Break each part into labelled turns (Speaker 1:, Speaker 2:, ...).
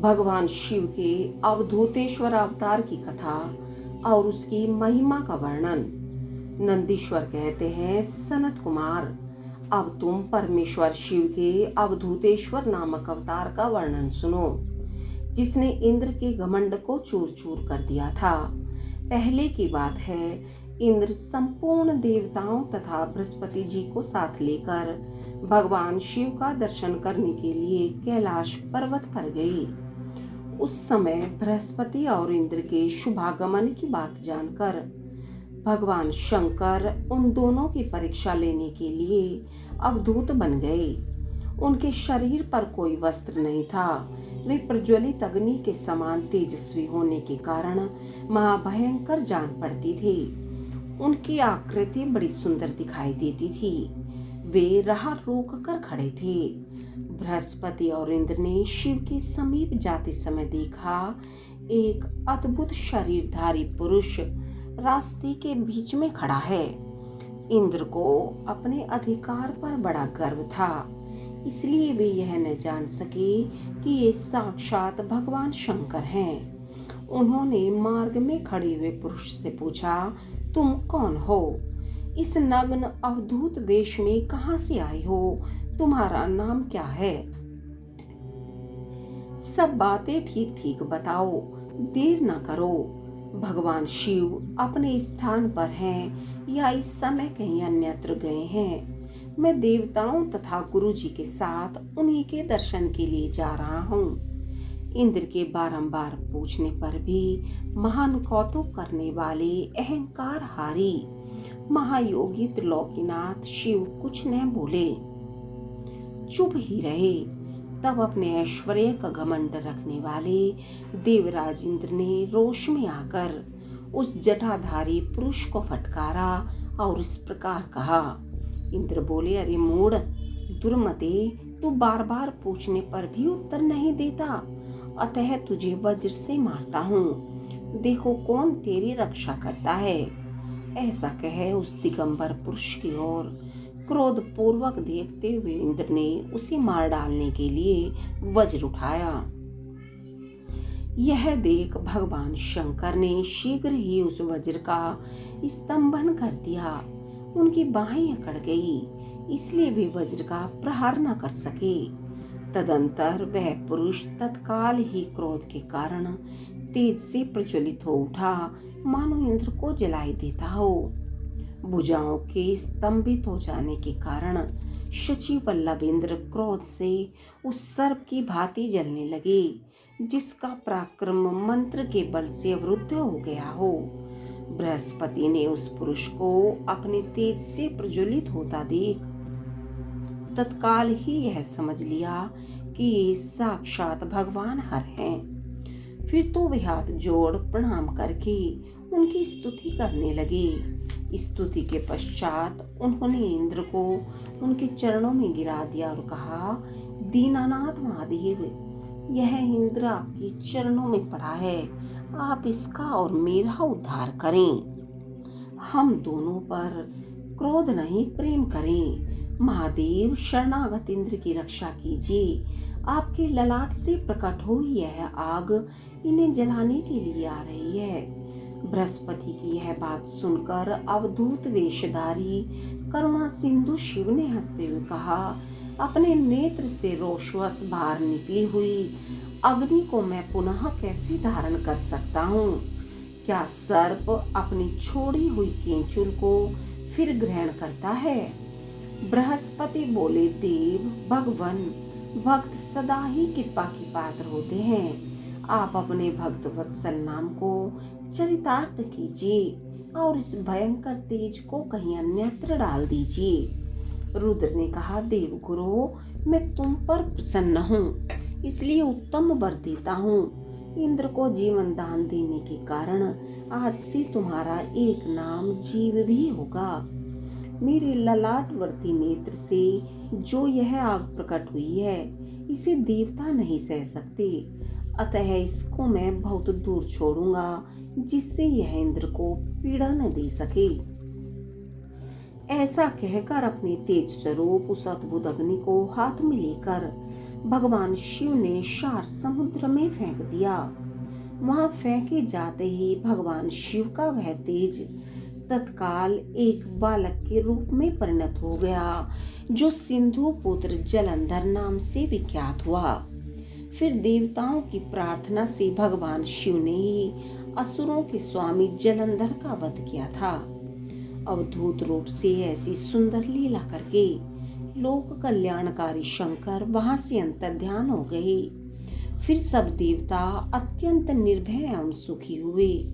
Speaker 1: भगवान शिव के अवधूतेश्वर अवतार की कथा और उसकी महिमा का वर्णन। नंदीश्वर कहते हैं, सनत कुमार, अब तुम परमेश्वर शिव के अवधूतेश्वर नामक अवतार का वर्णन सुनो, जिसने इंद्र के घमंड को चूर चूर कर दिया था। पहले की बात है, इंद्र संपूर्ण देवताओं तथा बृहस्पति जी को साथ लेकर भगवान शिव का दर्शन करने के लिए कैलाश पर्वत पर गए। उस समय बृहस्पति और इंद्र के शुभागमन की बात जानकर भगवान शंकर उन दोनों की परीक्षा लेने के लिए अवधूत बन गए। उनके शरीर पर कोई वस्त्र नहीं था। वे प्रज्वलित अग्नि के समान तेजस्वी होने के कारण महाभयंकर जान पड़ती थी। उनकी आकृति बड़ी सुंदर दिखाई देती थी। वे राह रोक कर खड़े थे। बृहस्पति और इंद्र ने शिव के समीप जाते समय देखा, एक अद्भुत शरीरधारी पुरुष रास्ते के बीच में खड़ा है। इंद्र को अपने अधिकार पर बड़ा गर्व था, इसलिए वे यह न जान सके कि ये साक्षात भगवान शंकर हैं। उन्होंने मार्ग में खड़े हुए पुरुष से पूछा, तुम कौन हो? इस नग्न अवधूत वेश में कहां से आए हो? तुम्हारा नाम क्या है? सब बातें ठीक ठीक बताओ, देर न करो। भगवान शिव अपने स्थान पर हैं या इस समय कहीं अन्यत्र गए हैं। मैं देवताओं तथा गुरु जी के साथ उन्हीं के दर्शन के लिए जा रहा हूँ। इंद्र के बारंबार पूछने पर भी महान कौतुक करने वाले अहंकार हारी महायोगी त्रिलोकीनाथ शिव कुछ न बोले, चुप ही रहे। तब अपने ऐश्वर्य का घमंड रखने वाले देवराज इंद्र ने रोष में आकर उस जटाधारी पुरुष को फटकारा और इस प्रकार कहा। इंद्र बोले, अरे मूढ़, दुर्मते, तू बार बार पूछने पर भी उत्तर नहीं देता, अतः तुझे वज्र से मारता हूँ। देखो कौन तेरी रक्षा करता है। ऐसा कह उस दिगंबर पुरुष की ओर क्रोध पूर्वक देखते हुए इंद्र ने उसे मार डालने के लिए वज्र उठाया। यह देख भगवान शंकर ने शीघ्र ही उस वज्र का स्तंभन कर दिया। उनकी बाहें अकड़ गई, इसलिए वे वज्र का प्रहार न कर सके। तदंतर वह पुरुष तत्काल ही क्रोध के कारण तेज से प्रज्वलित हो उठा, मानो इंद्र को जलाई देता हो। भुजाओं के स्तंभित हो जाने के कारण शची वल्लभ इंद्र क्रोध से उस सर्प की भांति जलने लगे, जिसका पराक्रम मंत्र के बल से अवरुद्ध हो गया हो। बृहस्पति ने उस पुरुष को अपने तेज से प्रज्वलित होता देख तत्काल ही यह समझ लिया कि ये साक्षात भगवान हर हैं। फिर तो वे हाथ जोड़ प्रणाम करके उनकी स्तुति करने लगे। स्तुति के पश्चात उन्होंने इंद्र को उनके चरणों में गिरा दिया और कहा, दीनानाथ महादेव, यह इंद्र आपके चरणों में पड़ा है, आप इसका और मेरा उद्धार करें। हम दोनों पर क्रोध नहीं, प्रेम करें। महादेव, शरणागत इंद्र की रक्षा कीजिए। आपके ललाट से प्रकट हुई यह आग इन्हें जलाने के लिए आ रही है। बृहस्पति की यह बात सुनकर अवधूत वेशधारी करुणा सिंधु शिव ने हंसते हुए कहा, अपने नेत्र से रोषवश बाहर निकली हुई अग्नि को मैं पुनः कैसे धारण कर सकता हूँ? क्या सर्प अपनी छोड़ी हुई केंचुल को फिर ग्रहण करता है? बृहस्पति बोले, देव भगवान, भक्त सदा ही कृपा की पात्र होते हैं। आप अपने भक्त वत्सल नाम को चरितार्थ कीजिए और इस भयंकर तेज को कहीं अन्यत्र डाल दीजिए। रुद्र ने कहा, देव गुरु, मैं तुम पर प्रसन्न हूँ, इसलिए उत्तम वर देता हूँ। इंद्र को जीवन दान देने के कारण आज से तुम्हारा एक नाम जीव भी होगा। मेरे ललाटवर्ती नेत्र से जो यह आग प्रकट हुई है, इसे देवता नहीं सह सकते, अतः इसको मैं बहुत दूर छोड़ूंगा, जिससे यह इंद्र को पीड़ा न दे सके। ऐसा कहकर अपने तेज स्वरूप उस अद्भुत अग्नि को हाथ में लेकर भगवान शिव ने सार समुद्र में फेंक दिया। वहां फेंके जाते ही भगवान शिव का वह तेज तत्काल एक बालक के रूप में परिणत हो गया, जो सिंधु पुत्र जलंधर नाम से विख्यात हुआ। फिर देवताओं की प्रार्थना से भगवान शिव ने ही असुरों के स्वामी जलंधर का वध किया था। अवधूत रूप से ऐसी सुंदर लीला करके लोक कल्याणकारी शंकर वहां से अंतर्ध्यान हो गए। फिर सब देवता अत्यंत निर्भय एवं सुखी हुए।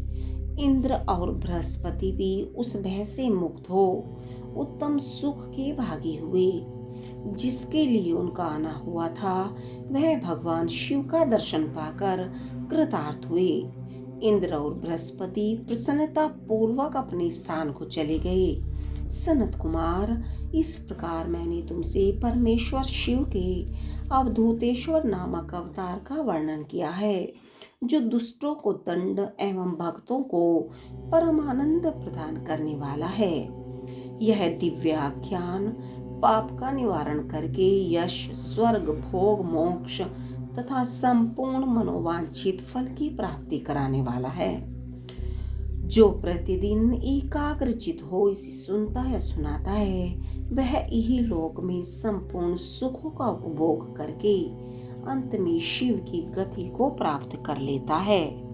Speaker 1: इंद्र और बृहस्पति भी उस भय से मुक्त हो उत्तम सुख के भागी हुए। जिसके लिए उनका आना हुआ था वह भगवान शिव का दर्शन पाकर कृतार्थ हुए। इंद्र और बृहस्पति प्रसन्नता पूर्वक अपने स्थान को चले गए। सनत कुमार, इस प्रकार मैंने तुमसे परमेश्वर शिव के अवधूतेश्वर नामक अवतार का वर्णन किया है, जो दुष्टों को दंड एवं भक्तों को परमानंद प्रदान करने वाला है। यह दिव्य आख्यान पाप का निवारण करके यश, स्वर्ग, भोग, मोक्ष तथा संपूर्ण मनोवांछित फल की प्राप्ति कराने वाला है। जो प्रतिदिन एकाग्रचित हो इसे सुनता या सुनाता है, वह यही लोक में संपूर्ण सुखों का उपभोग करके अंत में शिव की गति को प्राप्त कर लेता है।